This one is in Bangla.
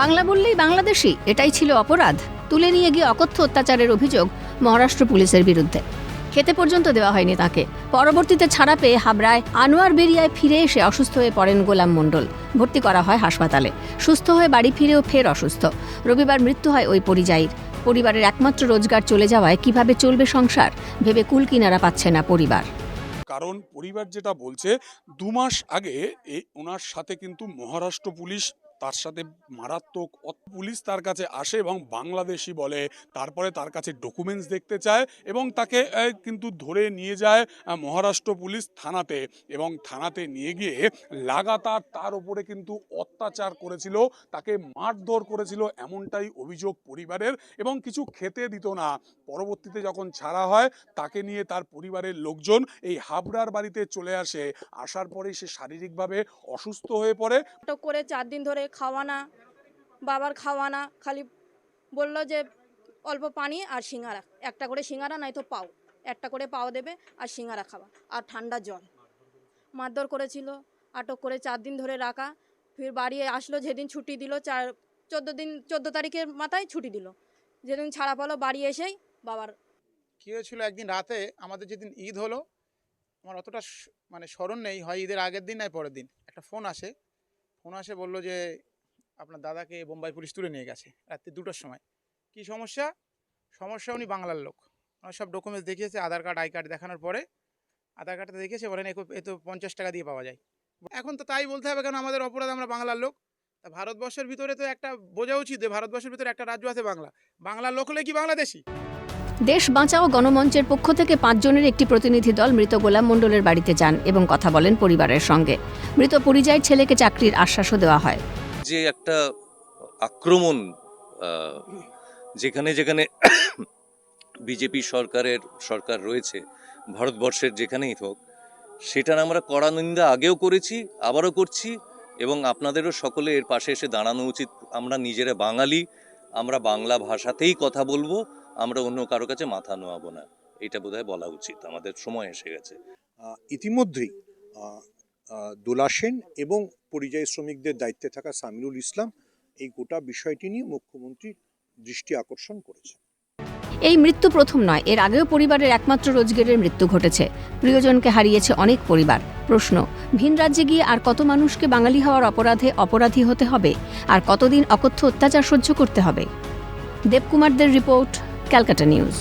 বাংলা বললেই বাংলাদেশি, এটাই ছিল অপরাধ। তুলে নিয়ে গিয়ে অকথ্য অত্যাচারের অভিযোগ মহারাষ্ট্র পুলিশের বিরুদ্ধে। খেতে পর্যন্ত দেওয়া হয়নি তাকে। পরবর্তীতে ছাড়া পেয়ে হাবড়ায় আনোয়ার বেরিয়ায় ফিরে এসে অসুস্থ হয়ে পড়েন গোলাম মণ্ডল। ভর্তি করা হয় হাসপাতালে। সুস্থ হয়ে বাড়ি ফিরেও ফের অসুস্থ। রবিবার মৃত্যু হয় ওই পরিযায়ীর। পরিবারের একমাত্র রোজগার চলে যাওয়ায় কিভাবে চলবে সংসার ভেবে কুল কিনারা পাচ্ছে না পরিবার। কারণ পরিবার যেটা বলছে, 2 মাস আগে ওনার সাথে কিন্তু মহারাষ্ট্র পুলিশ তার সাথে মারাত্মক পুলিশ তার কাছে আসে এবং বাংলাদেশি বলে। তারপরে তার কাছে ডকুমেন্টস দেখতে চায় এবং তাকে কিন্তু ধরে নিয়ে যায় মহারাষ্ট্র পুলিশ থানাতে, এবং থানাতে নিয়ে গিয়ে লাগাতার তার উপরে কিন্তু অত্যাচার করেছিল, তাকে মারধর করেছিল, এমনটাই অভিযোগ পরিবারের। এবং কিছু খেতে দিত না। পরবর্তীতে যখন ছাড়া হয় তাকে নিয়ে তার পরিবারের লোকজন এই হাবড়ার বাড়িতে চলে আসে। আসার পরে সে শারীরিকভাবে অসুস্থ হয়ে পড়ে। নাটক করে 4 দিন ধরে খাওয়ানা, বাবার খাওয়ানা, খালি বললো যে অল্প পানি আর সিঙ্গারা, একটা করে সিঙ্গারা নয়তো পাও, একটা করে পাও দেবে আর সিঙ্গারা খাওয়া আর ঠান্ডা জল। মারধর করেছিল, আটক করে 4 দিন ধরে রাখা। ফির বাড়ি আসলো যেদিন ছুটি দিল, 14 তারিখের মাথায় ছুটি দিল। যেদিন ছাড়া পেলো বাড়ি এসেই বাবার কী হয়েছিল, একদিন রাতে আমাদের যেদিন ঈদ হলো, আমার অতটা স্মরণ নেই, হয় ঈদের আগের দিন নয় পরের দিন, একটা ফোন আসে বললো যে আপনার দাদাকে বোম্বাই পুলিশ তুলে নিয়ে গেছে রাত্রি 2টার সময়। কি সমস্যা? উনি বাংলার লোক। আমার সব ডকুমেন্টস দেখিয়েছে, আধার কার্ড আই কার্ড দেখানোর পরে আধার কার্ডটা দেখিয়েছে, বলেন এ তো 50 টাকা দিয়ে পাওয়া যায়। এখন তো তাই বলতে হবে, কারণ আমাদের অপরাধ, আমরা বাংলার লোক। তা ভারতবর্ষের ভিতরে তো একটা বোঝা উচিত, ভারতবর্ষের ভিতরে একটা রাজ্য আছে বাংলার লোক হলে কি বাংলাদেশি? দেশ বাঁচাও গণমঞ্চের পক্ষ থেকে 5 জনের একটি প্রতিনিধি দল মৃত গোলাম মণ্ডলের বাড়িতে যান এবং কথা বলেন পরিবারের সঙ্গে। মৃত পরিযায়ী ছেলেকে চাকরির আশ্বাসও দেওয়া হয়। যে একটা আক্রমণ, যেখানে যেখানে বিজেপি সরকার রয়েছে ভারতবর্ষের যেখানেই হোক, সেটার আমরা কড়া নিন্দা আগেও করেছি, আবারও করছি, এবং আপনাদেরও সকলে এর পাশে এসে দাঁড়ানো উচিত। আমরা নিজেরা বাঙালি, আমরা বাংলা ভাষাতেই কথা বলবো, আমরা অন্য কারো কাছে মাথা নোয়াবো না। এটা বোধহয় বলা উচিত, আমাদের সময় এসে গেছে। ইতিমধ্যেই দোলা সেন এবং পরিযায়ী শ্রমিকদের দায়িত্বে থাকা সামিরুল ইসলাম এই গোটা বিষয়টি নিয়ে মুখ্যমন্ত্রীর দৃষ্টি আকর্ষণ করেছে। এই মৃত্যু প্রথম নয়, এর আগেও পরিবারের একমাত্র রোজগারের মৃত্যু ঘটেছে। প্রিয়জনকে হারিয়েছে অনেক পরিবার। প্রশ্ন, ভিন রাজ্যে গিয়ে আর কত মানুষকে বাঙালি হওয়ার অপরাধে অপরাধী হতে হবে, আর কতদিন অকথ্য অত্যাচার সহ্য করতে হবে? দেবকুমারদের রিপোর্ট, ক্যালকাটা নিউজ।